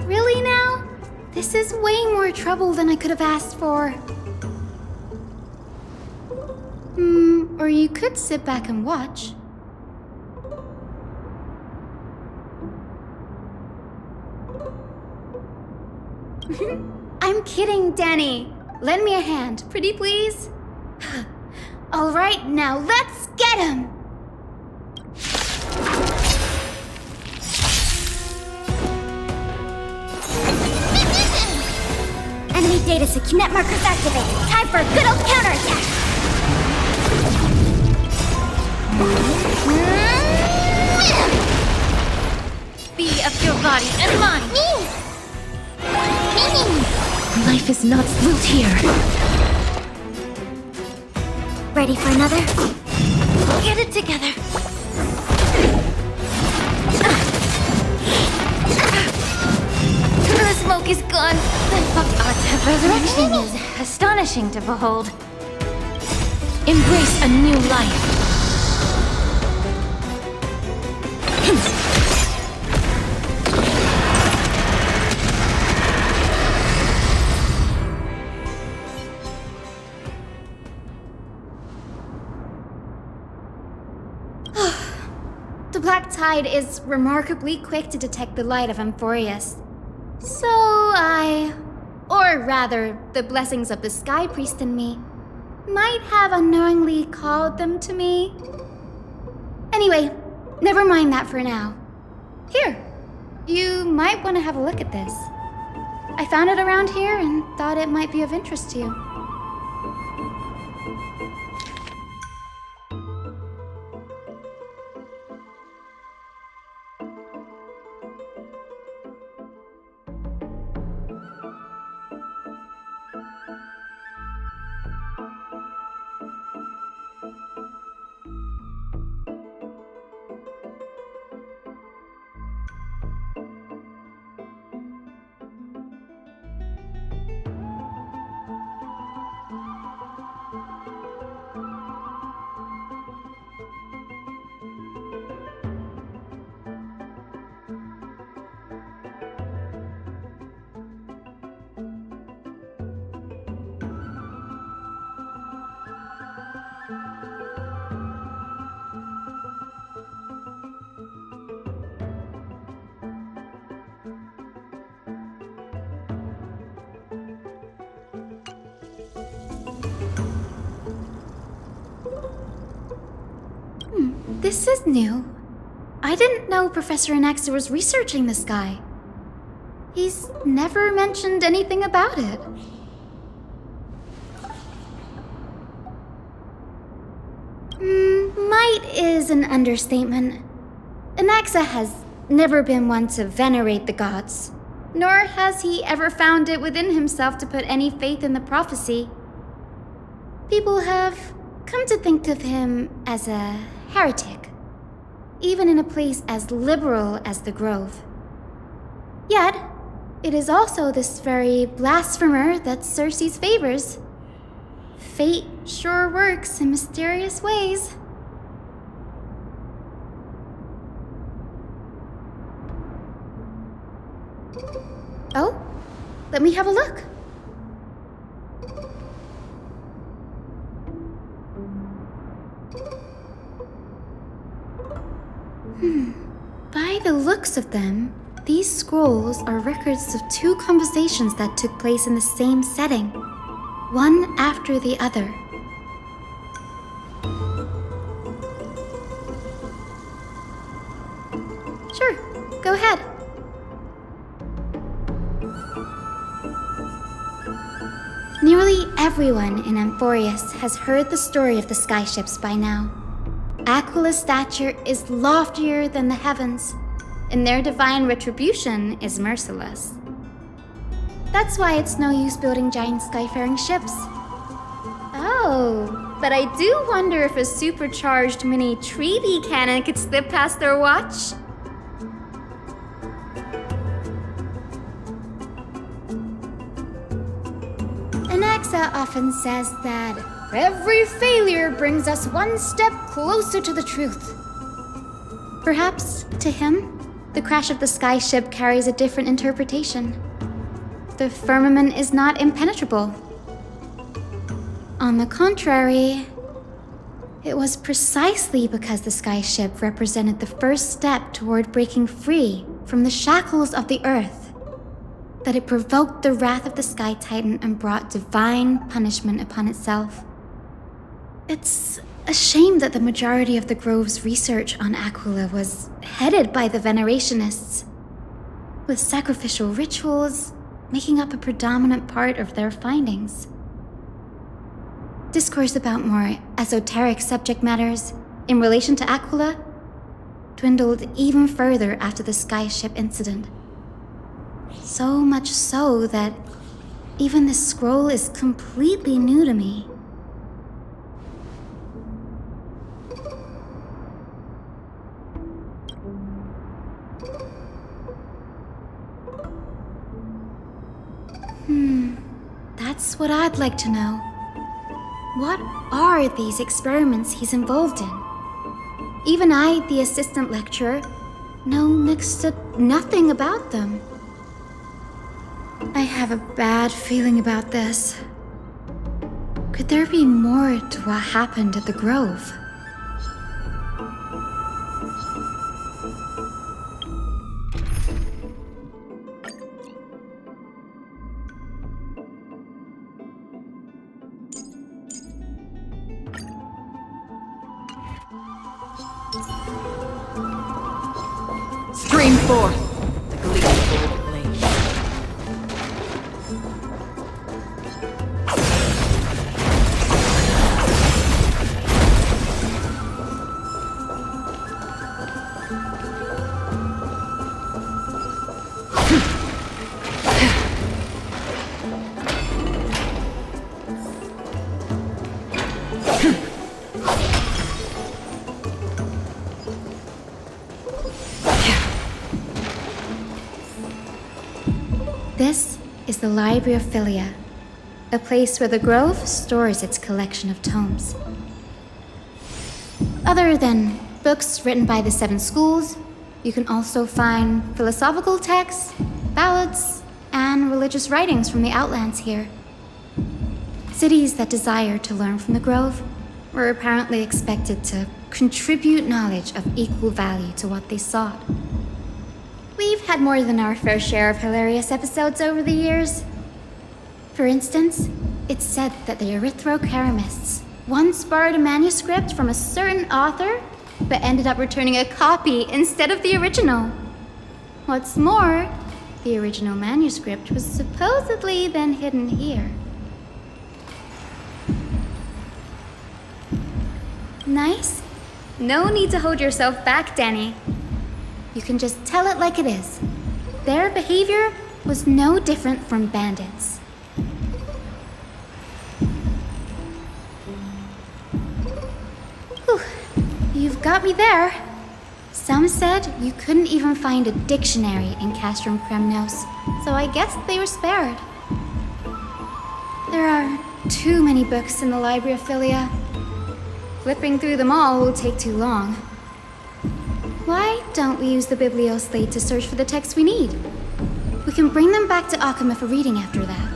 Really now? This is way more trouble than I could have asked for. Or you could sit back and watch. I'm kidding, Danny. Lend me a hand, pretty please? All right, now let's get him! Enemy data net markers activated. Time for a good old counterattack! Be of your body and mind! Life is not built here. Ready for another? Get it together. The smoke is gone. The art of resurrection is astonishing to behold. Embrace a new life. The Black Tide is remarkably quick to detect the light of Amphoreus. So or rather, the blessings of the Sky Priest in me, might have unknowingly called them to me. Anyway, never mind that for now. Here, you might want to have a look at this. I found it around here and thought it might be of interest to you. This is new. I didn't know Professor Anaxa was researching the sky. He's never mentioned anything about it. Might is an understatement. Anaxa has never been one to venerate the gods, nor has he ever found it within himself to put any faith in the prophecy. People have come to think of him as a heretic, even in a place as liberal as the Grove. Yet, it is also this very Blasphemer that Circe's favors. Fate sure works in mysterious ways. Oh, let me have a look. By the looks of them, these scrolls are records of two conversations that took place in the same setting, one after the other. Sure, go ahead. Nearly everyone in Amphoreus has heard the story of the skyships by now. Aquila's stature is loftier than the heavens, and their divine retribution is merciless. That's why it's no use building giant skyfaring ships. Oh, but I do wonder if a supercharged mini Treaty cannon could slip past their watch. Anaxa often says that every failure brings us one step closer to the truth. Perhaps, to him, the crash of the skyship carries a different interpretation. The firmament is not impenetrable. On the contrary, it was precisely because the skyship represented the first step toward breaking free from the shackles of the earth that it provoked the wrath of the Sky Titan and brought divine punishment upon itself. It's a shame that the majority of the Grove's research on Aquila was headed by the Venerationists, with sacrificial rituals making up a predominant part of their findings. Discourse about more esoteric subject matters in relation to Aquila dwindled even further after the skyship incident. So much so that even this scroll is completely new to me. That's what I'd like to know. What are these experiments he's involved in? Even I, the assistant lecturer, know next to nothing about them. I have a bad feeling about this. Could there be more to what happened at the Grove? Stream forth, gleeful flame. This is the Library of Philia, a place where the Grove stores its collection of tomes. Other than books written by the 7 schools, you can also find philosophical texts, ballads, and religious writings from the Outlands here. Cities that desire to learn from the Grove were apparently expected to contribute knowledge of equal value to what they sought. We've had more than our fair share of hilarious episodes over the years. For instance, it's said that the Erythrocheramists once borrowed a manuscript from a certain author but ended up returning a copy instead of the original. What's more, the original manuscript was supposedly then hidden here. Nice? No need to hold yourself back, Danny. You can just tell it like it is. Their behavior was no different from bandits. Whew. You've got me there. Some said you couldn't even find a dictionary in Castrum Kremnos, so I guess they were spared. There are too many books in the Library of Philia. Flipping through them all will take too long. Why don't we use the Biblioslate to search for the texts we need? We can bring them back to Akama for reading after that.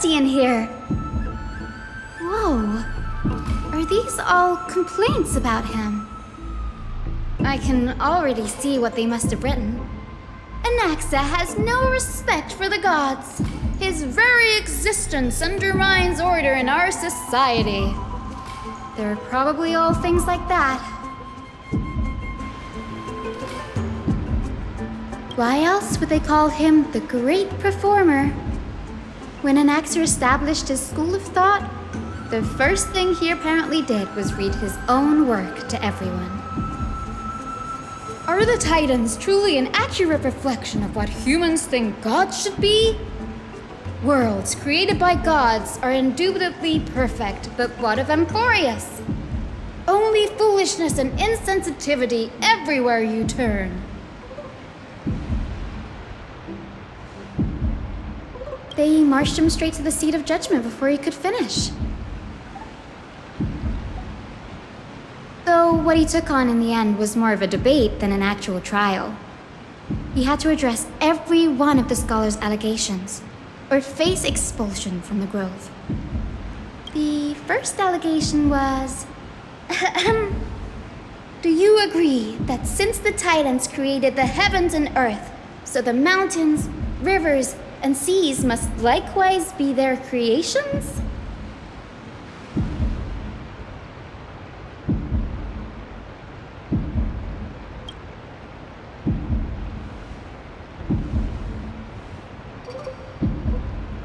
In here. Whoa. Are these all complaints about him? I can already see what they must have written. Anaxa has no respect for the gods. His very existence undermines order in our society. They're probably all things like that. Why else would they call him the Great Performer? When Anaxer established his school of thought, the first thing he apparently did was read his own work to everyone. Are the Titans truly an accurate reflection of what humans think gods should be? Worlds created by gods are indubitably perfect, but what of Amphoreus? Only foolishness and insensitivity everywhere you turn. They marched him straight to the seat of judgment before he could finish. Though what he took on in the end was more of a debate than an actual trial. He had to address every one of the scholar's allegations, or face expulsion from the Grove. The first allegation was... Do you agree that since the Titans created the heavens and earth, so the mountains, rivers, and seas must likewise be their creations?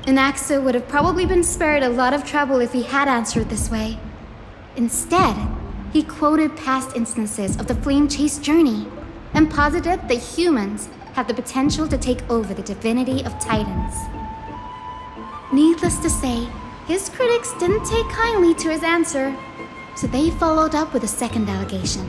Anaxa would have probably been spared a lot of trouble if he had answered this way. Instead, he quoted past instances of the Flame Chase journey and posited that humans have the potential to take over the divinity of Titans. Needless to say, his critics didn't take kindly to his answer, so they followed up with a second allegation.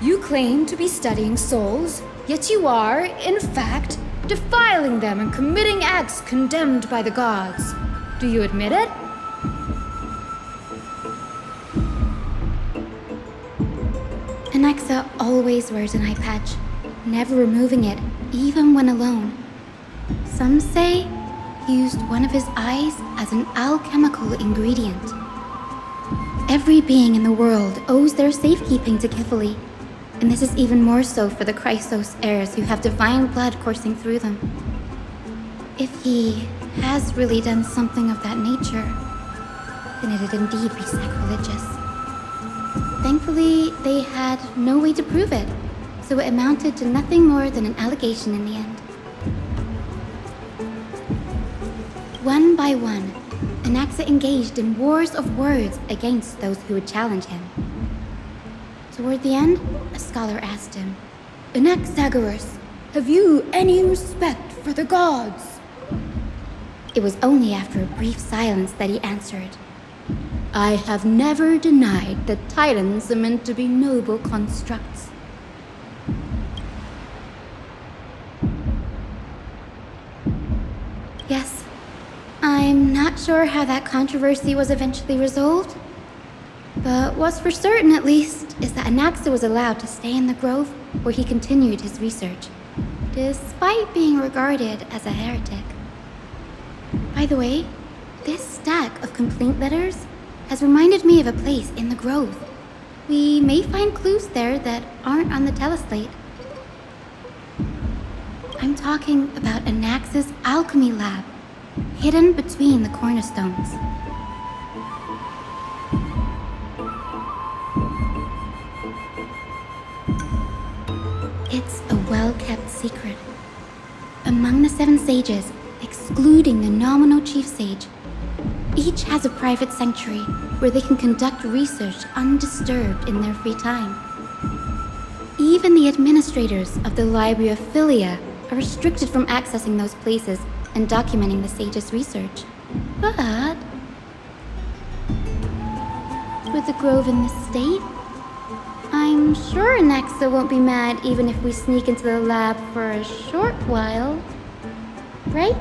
You claim to be studying souls, yet you are, in fact, defiling them and committing acts condemned by the gods. Do you admit it? Anaxa always wears an eye patch, never removing it, even when alone. Some say he used one of his eyes as an alchemical ingredient. Every being in the world owes their safekeeping to Kifili, and this is even more so for the Chrysos heirs who have divine blood coursing through them. If he has really done something of that nature, then it'd indeed be sacrilegious. Thankfully, they had no way to prove it, so it amounted to nothing more than an allegation in the end. One by one, Anaxa engaged in wars of words against those who would challenge him. Toward the end, a scholar asked him, "Anaxagoras, have you any respect for the gods?" It was only after a brief silence that he answered, "I have never denied that titans are meant to be noble constructs." Yes, I'm not sure how that controversy was eventually resolved, but what's for certain at least is that Anaxa was allowed to stay in the grove where he continued his research, despite being regarded as a heretic. By the way, this stack of complaint letters has reminded me of a place in the grove. We may find clues there that aren't on the teleslate. I'm talking about Anaxa's alchemy lab, hidden between the cornerstones. It's a well-kept secret. Among the 7 sages, excluding the nominal chief sage, each has a private sanctuary where they can conduct research undisturbed in their free time. Even the administrators of the Library of Philia are restricted from accessing those places and documenting the sage's research. But with the grove in this state, I'm sure Anaxa won't be mad even if we sneak into the lab for a short while, right?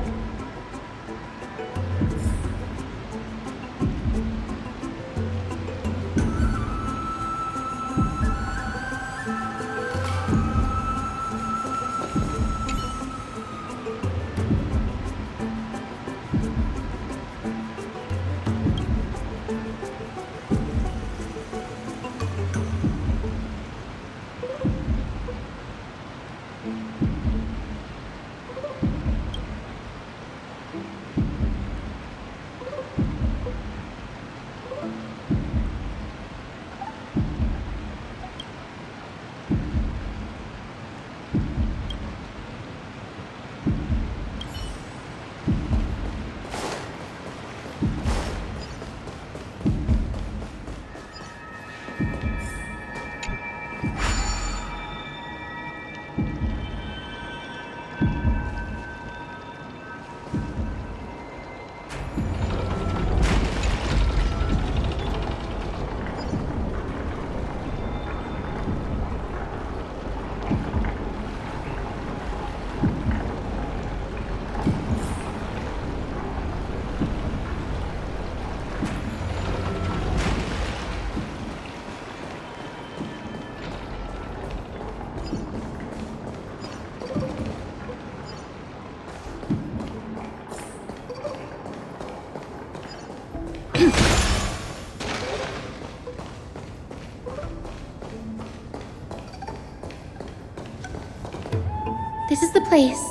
This is the place,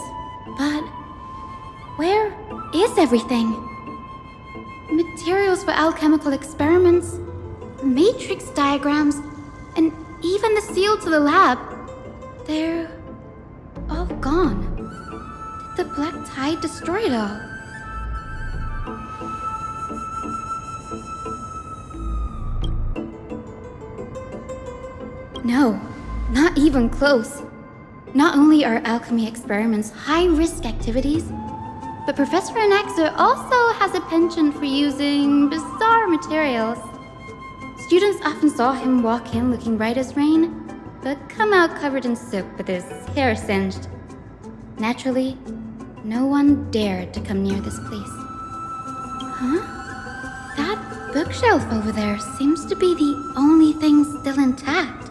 but where is everything? Materials for alchemical experiments, matrix diagrams, and even the seal to the lab. They're all gone. Did the Black Tide destroy it all? No, not even close. Not only are alchemy experiments high-risk activities, but Professor Anaxa also has a penchant for using bizarre materials. Students often saw him walk in looking bright as rain, but come out covered in soot with his hair singed. Naturally, no one dared to come near this place. Huh? That bookshelf over there seems to be the only thing still intact.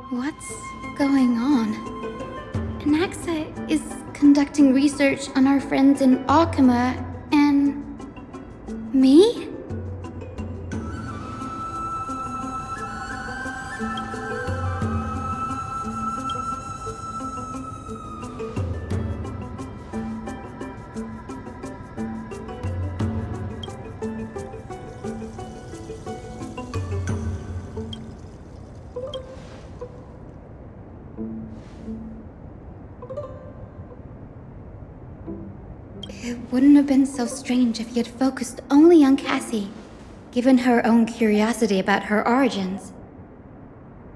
What's going on? Anaxa is conducting research on our friends in Alchema and... me? It wouldn't have been so strange if he had focused only on Cassie, given her own curiosity about her origins.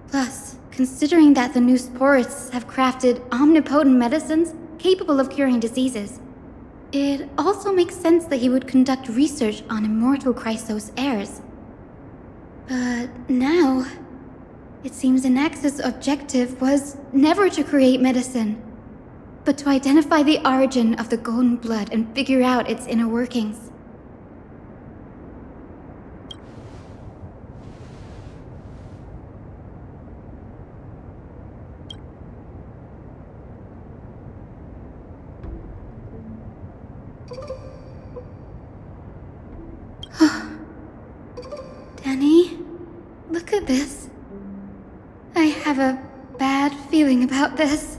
Plus, considering that the new sporists have crafted omnipotent medicines capable of curing diseases, it also makes sense that he would conduct research on immortal Chrysos heirs. But now, it seems Anax's objective was never to create medicine, but to identify the origin of the golden blood and figure out its inner workings. Danny, look at this. I have a bad feeling about this.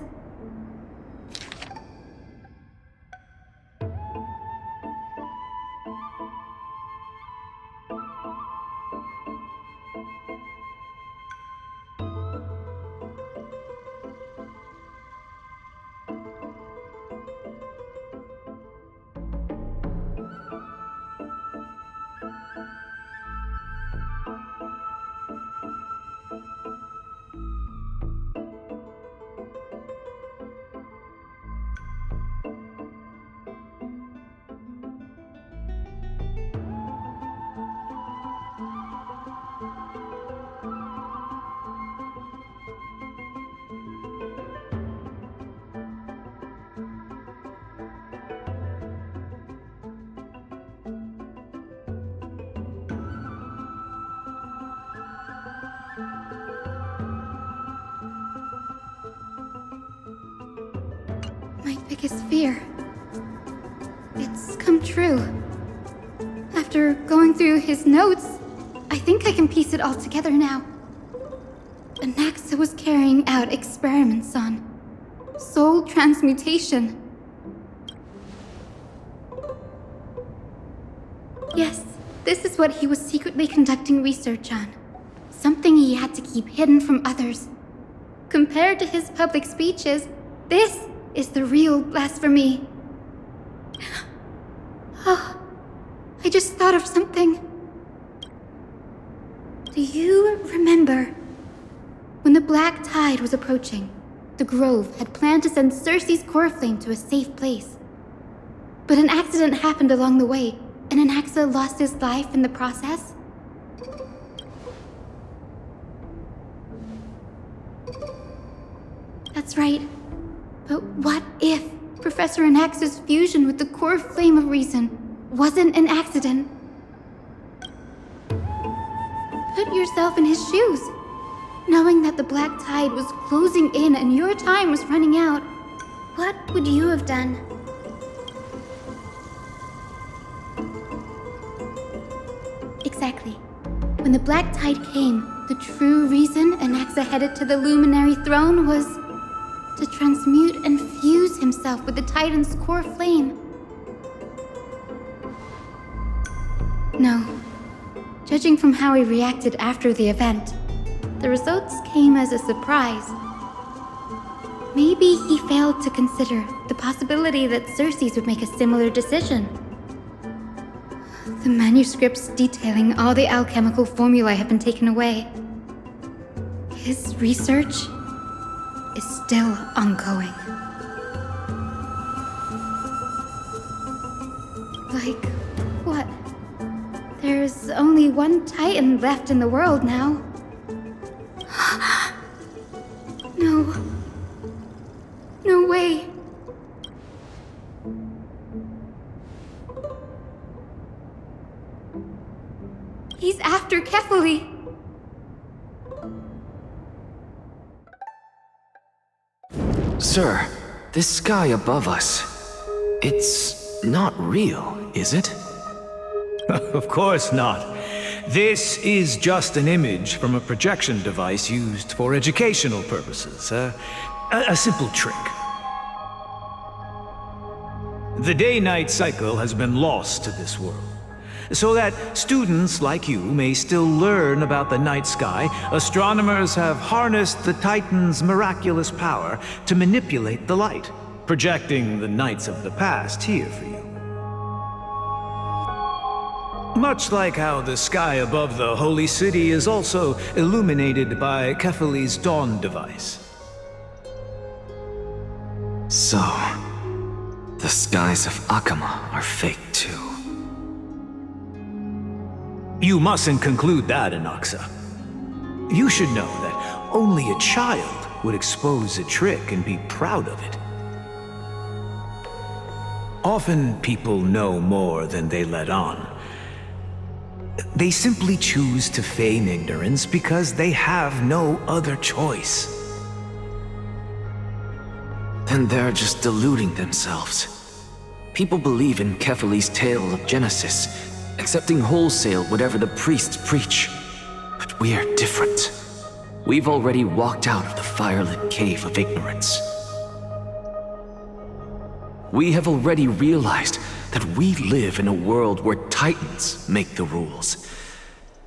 My biggest fear. It's come true. After going through his notes, I think I can piece it all together now. Anaxa was carrying out experiments on soul transmutation. Yes, this is what he was secretly conducting research on. Something he had to keep hidden from others. Compared to his public speeches, this is the real blasphemy. Oh, I just thought of something. Do you remember when the Black Tide was approaching? The Grove had planned to send Circe's core flame to a safe place. But an accident happened along the way, and Anaxa lost his life in the process? That's right. But what if Professor Anaxa's fusion with the core flame of reason wasn't an accident? Put yourself in his shoes. Knowing that the Black Tide was closing in and your time was running out, what would you have done? Exactly. When the Black Tide came, the true reason Anaxa headed to the Luminary Throne was to transmute and fuse himself with the Titan's core flame. No. Judging from how he reacted after the event, the results came as a surprise. Maybe he failed to consider the possibility that Xerxes would make a similar decision. The manuscripts detailing all the alchemical formulae have been taken away. His research is still ongoing. Like, what? There's only one Titan left in the world now. No. No way. He's after Kefali. Sir, this sky above us, it's not real, is it? Of course not. This is just an image from a projection device used for educational purposes. A simple trick. The day-night cycle has been lost to this world, so that students like you may still learn about the night sky. Astronomers have harnessed the Titan's miraculous power to manipulate the light, projecting the nights of the past here for you. Much like how the sky above the Holy City is also illuminated by Kefali's dawn device. So, the skies of Akama are fake too. You mustn't conclude that, Anaxa. You should know that only a child would expose a trick and be proud of it. Often people know more than they let on. They simply choose to feign ignorance because they have no other choice. Then they're just deluding themselves. People believe in Kefali's tale of Genesis, accepting wholesale whatever the priests preach. But we're different. We've already walked out of the firelit cave of ignorance. We have already realized that we live in a world where Titans make the rules.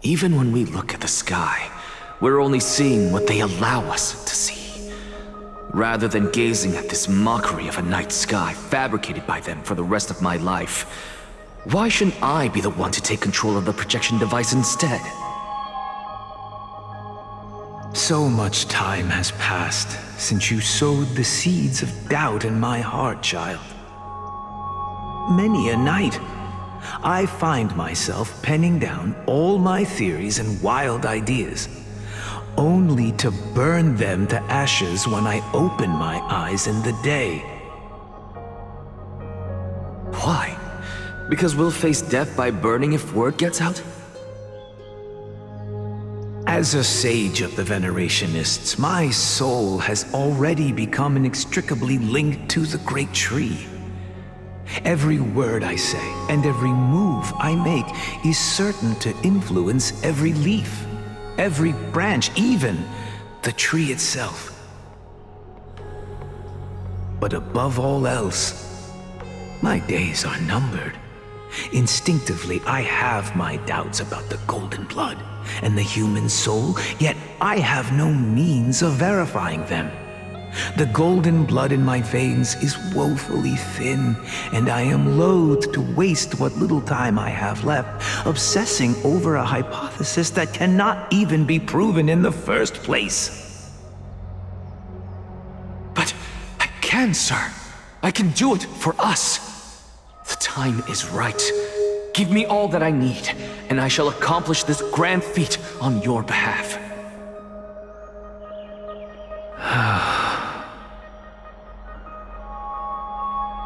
Even when we look at the sky, we're only seeing what they allow us to see, rather than gazing at this mockery of a night sky fabricated by them for the rest of my life. Why shouldn't I be the one to take control of the projection device instead? So much time has passed since you sowed the seeds of doubt in my heart, child. Many a night, I find myself penning down all my theories and wild ideas, only to burn them to ashes when I open my eyes in the day. Why? Because we'll face death by burning if word gets out? As a sage of the Venerationists, my soul has already become inextricably linked to the great tree. Every word I say and every move I make is certain to influence every leaf, every branch, even the tree itself. But above all else, my days are numbered. Instinctively, I have my doubts about the golden blood and the human soul, yet I have no means of verifying them. The golden blood in my veins is woefully thin, and I am loath to waste what little time I have left obsessing over a hypothesis that cannot even be proven in the first place. But I can, sir. I can do it for us. The time is right. Give me all that I need, and I shall accomplish this grand feat on your behalf.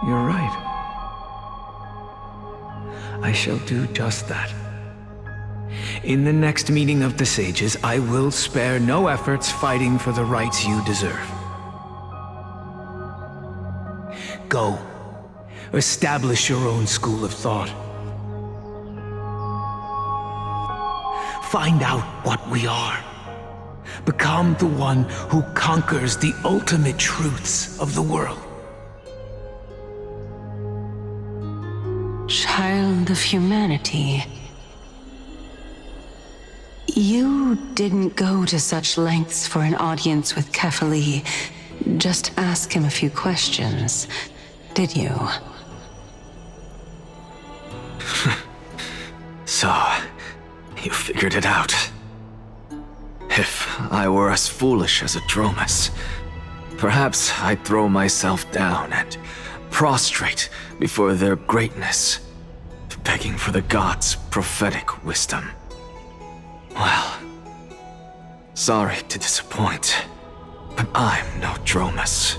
You're right. I shall do just that. In the next meeting of the sages, I will spare no efforts fighting for the rights you deserve. Go. Establish your own school of thought. find out what we are. Become the one who conquers the ultimate truths of the world. Child of humanity. You didn't go to such lengths for an audience with Kefali. Just ask him a few questions, did you? So, you figured it out. If I were as foolish as a Dromus, perhaps I'd throw myself down and prostrate before their greatness, begging for the gods' prophetic wisdom. Well, sorry to disappoint, but I'm no Dromus.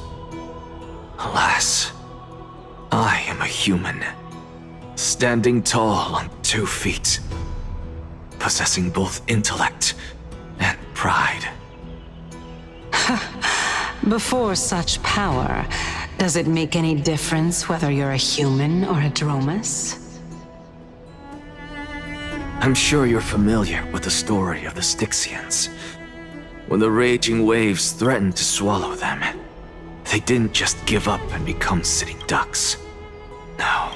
Alas, I am a human, standing tall on 2 feet, possessing both intellect and pride. Before such power, does it make any difference whether you're a human or a Dromus? I'm sure you're familiar with the story of the Styxians. When the raging waves threatened to swallow them, they didn't just give up and become sitting ducks. No.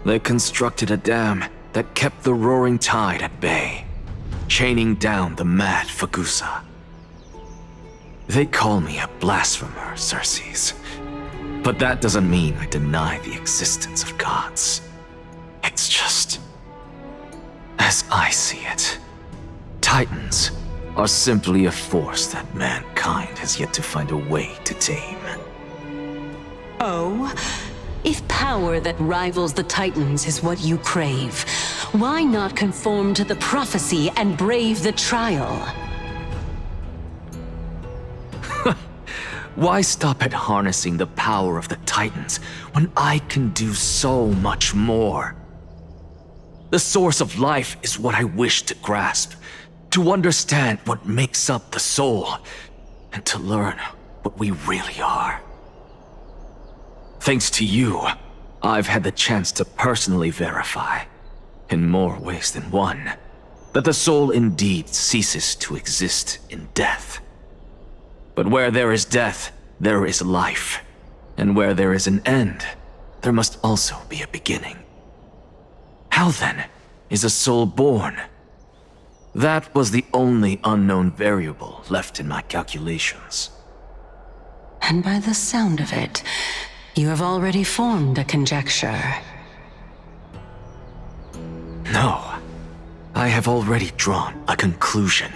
They constructed a dam that kept the roaring tide at bay, chaining down the mad Fagusa. They call me a blasphemer, Circes. But that doesn't mean I deny the existence of gods. It's just... as I see it, Titans are simply a force that mankind has yet to find a way to tame. Oh? If power that rivals the Titans is what you crave, why not conform to the prophecy and brave the trial? Why stop at harnessing the power of the Titans when I can do so much more? The source of life is what I wish to grasp, to understand what makes up the soul, and to learn what we really are. Thanks to you, I've had the chance to personally verify, in more ways than one, that the soul indeed ceases to exist in death. But where there is death, there is life. And where there is an end, there must also be a beginning. How then is a soul born? That was the only unknown variable left in my calculations. And by the sound of it, you have already formed a conjecture. No, I have already drawn a conclusion.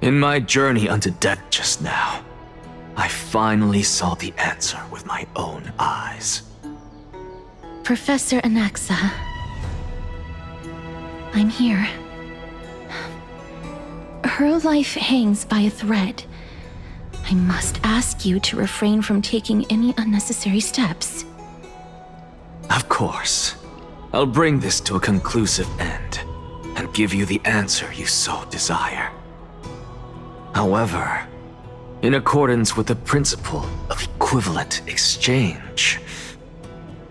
In my journey unto death just now, I finally saw the answer with my own eyes. Professor Anaxa, I'm here. Her life hangs by a thread. I must ask you to refrain from taking any unnecessary steps. Of course. I'll bring this to a conclusive end, and give you the answer you so desire. However, in accordance with the principle of equivalent exchange,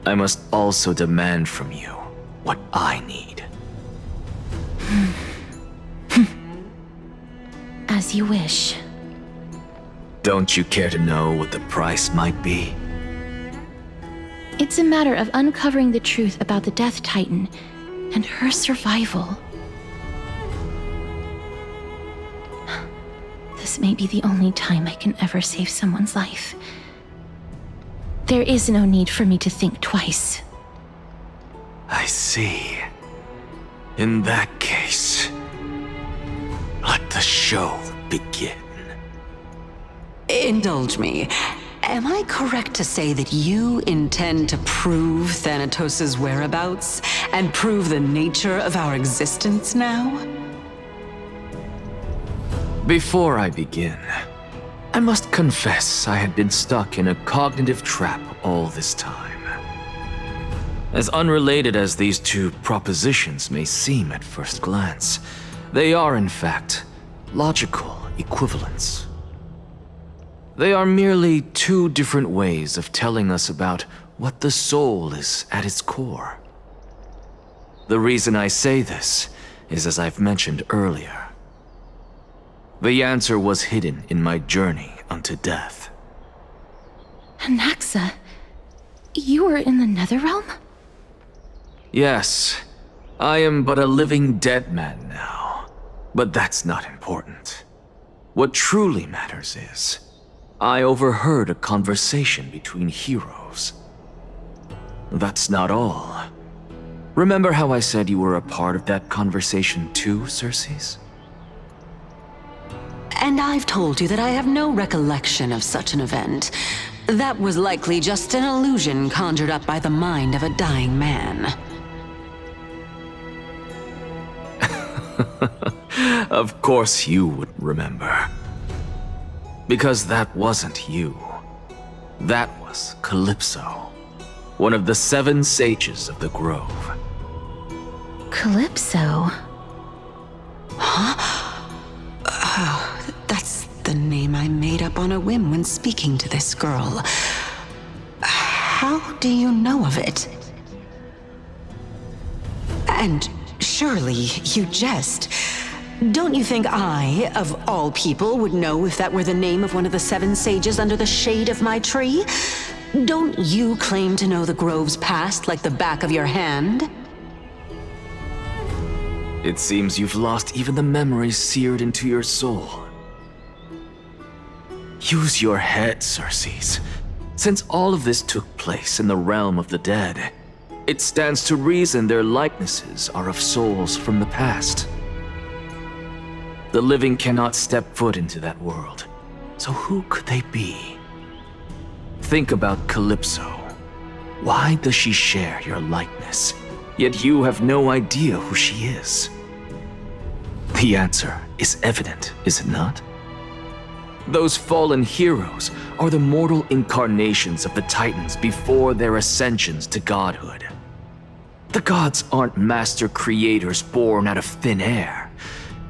I must also demand from you what I need. As you wish. Don't you care to know what the price might be? It's a matter of uncovering the truth about the Death Titan and her survival. This may be the only time I can ever save someone's life. There is no need for me to think twice. I see. In that case, let the show begin. Indulge me. Am I correct to say that you intend to prove Thanatos' whereabouts and prove the nature of our existence now? Before I begin, I must confess I had been stuck in a cognitive trap all this time. As unrelated as these two propositions may seem at first glance, they are in fact logical equivalents. They are merely two different ways of telling us about what the soul is at its core. The reason I say this is as I've mentioned earlier. The answer was hidden in my journey unto death. Anaxa, you were in the Netherrealm? Yes, I am but a living dead man now. But that's not important. What truly matters is, I overheard a conversation between heroes. That's not all. Remember how I said you were a part of that conversation too, Circes? And I've told you that I have no recollection of such an event. That was likely just an illusion conjured up by the mind of a dying man. Of course you would remember. Because that wasn't you. That was Calypso, one of the 7 sages of the Grove. Calypso? That's the name I made up on a whim when speaking to this girl. How do you know of it? And surely you jest. Don't you think I, of all people, would know if that were the name of one of the 7 sages under the shade of my tree? Don't you claim to know the Grove's past like the back of your hand? It seems you've lost even the memories seared into your soul. Use your head, Circes. Since all of this took place in the realm of the dead, it stands to reason their likenesses are of souls from the past. The living cannot step foot into that world, so who could they be? Think about Calypso. Why does she share your likeness, yet you have no idea who she is? The answer is evident, is it not? Those fallen heroes are the mortal incarnations of the Titans before their ascensions to godhood. The gods aren't master creators born out of thin air,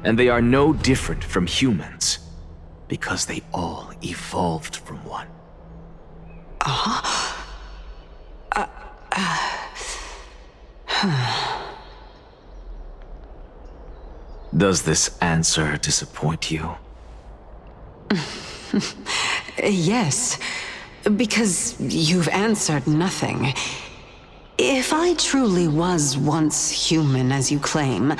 and they are no different from humans, because they all evolved from one. Does this answer disappoint you? Yes, because you've answered nothing. If I truly was once human, as you claim,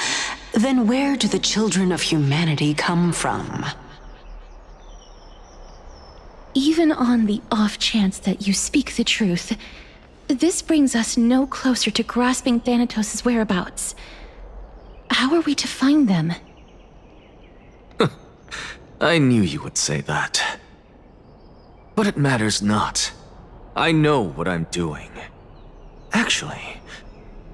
then where do the children of humanity come from? Even on the off chance that you speak the truth, this brings us no closer to grasping Thanatos' whereabouts. How are we to find them? I knew you would say that. But it matters not. I know what I'm doing. Actually,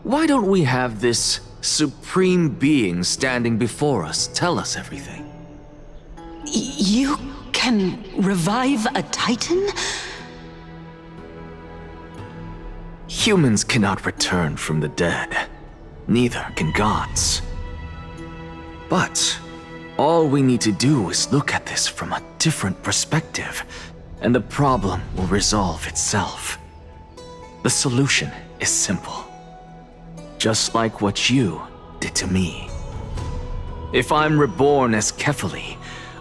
why don't we have this supreme being standing before us tell us everything? You can revive a Titan? Humans cannot return from the dead. Neither can gods. But all we need to do is look at this from a different perspective, and the problem will resolve itself. The solution is simple. Just like what you did to me. If I'm reborn as Kefali,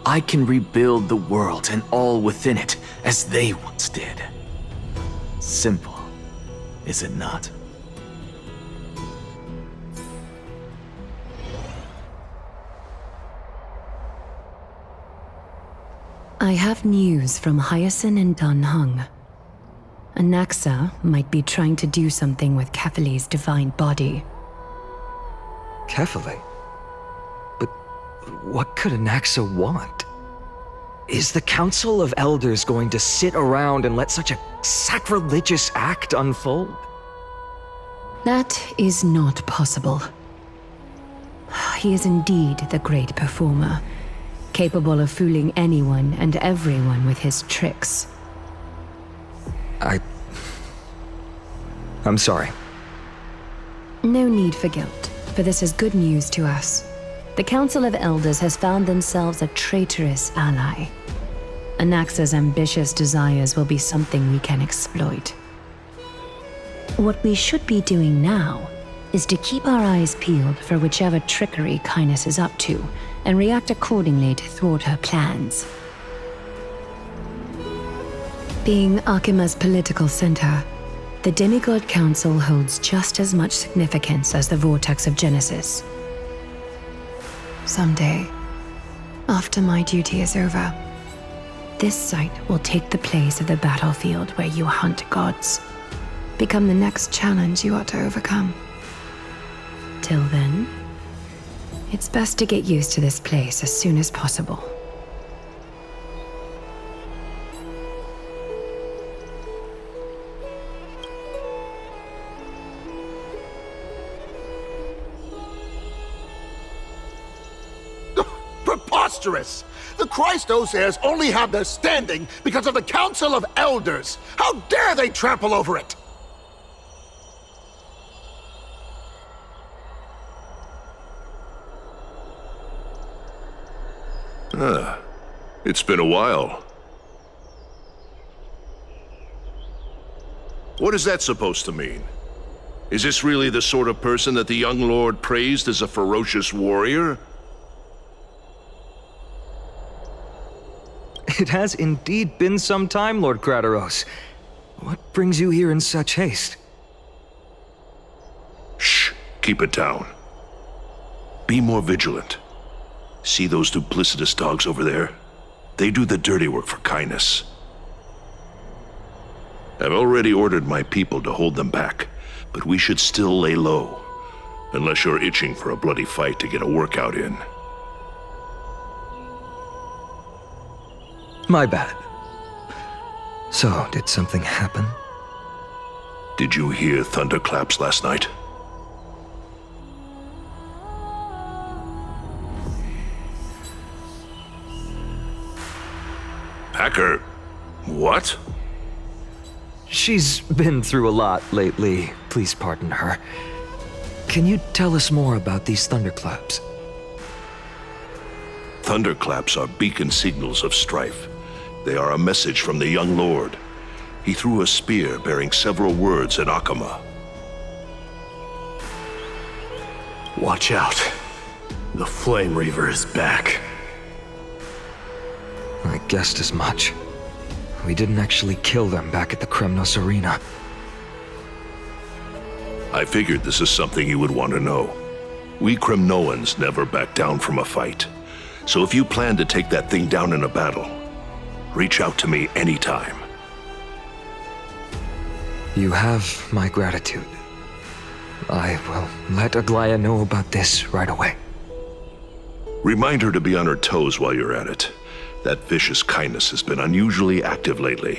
I can rebuild the world and all within it as they once did. Simple, is it not? I have news from Hyacinth and Dan Heng. Anaxa might be trying to do something with Kefali's divine body. Kefali? But what could Anaxa want? Is the Council of Elders going to sit around and let such a sacrilegious act unfold? That is not possible. He is indeed the great performer, capable of fooling anyone and everyone with his tricks. I'm sorry. No need for guilt, for this is good news to us. The Council of Elders has found themselves a traitorous ally. Anaxa's ambitious desires will be something we can exploit. What we should be doing now is to keep our eyes peeled for whichever trickery Kindness is up to, and react accordingly to thwart her plans. Being Akima's political center, the Demigod Council holds just as much significance as the Vortex of Genesis. Someday, after my duty is over, this site will take the place of the battlefield where you hunt gods, become the next challenge you ought to overcome. Till then, it's best to get used to this place as soon as possible. Preposterous! The Christos-heirs only have their standing because of the Council of Elders! How dare they trample over it! It's been a while. What is that supposed to mean? Is this really the sort of person that the young lord praised as a ferocious warrior? It has indeed been some time, Lord Crateros. What brings you here in such haste? Shh, keep it down. Be more vigilant. See those duplicitous dogs over there? They do the dirty work for Kindness. I've already ordered my people to hold them back, but we should still lay low. Unless you're itching for a bloody fight to get a workout in. My bad. So, did something happen? Did you hear thunderclaps last night? Packer, what? She's been through a lot lately. Please pardon her. Can you tell us more about these thunderclaps? Thunderclaps are beacon signals of strife. They are a message from the young lord. He threw a spear bearing several words at Akama. Watch out. The Flame Reaver is back. I guessed as much. We didn't actually kill them back at the Kremnos Arena. I figured this is something you would want to know. We Kremnoans never back down from a fight. So if you plan to take that thing down in a battle, reach out to me anytime. You have my gratitude. I will let Aglaya know about this right away. Remind her to be on her toes while you're at it. That vicious Kindness has been unusually active lately.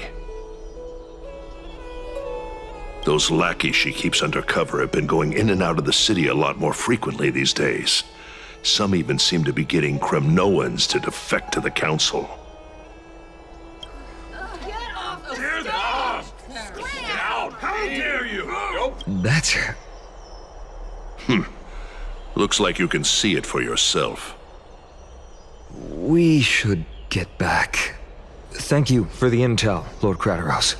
Those lackeys she keeps under cover have been going in and out of the city a lot more frequently these days. Some even seem to be getting Kremnoans to defect to the council. That's her. Looks like you can see it for yourself. We should get back. Thank you for the intel, Lord Crateros.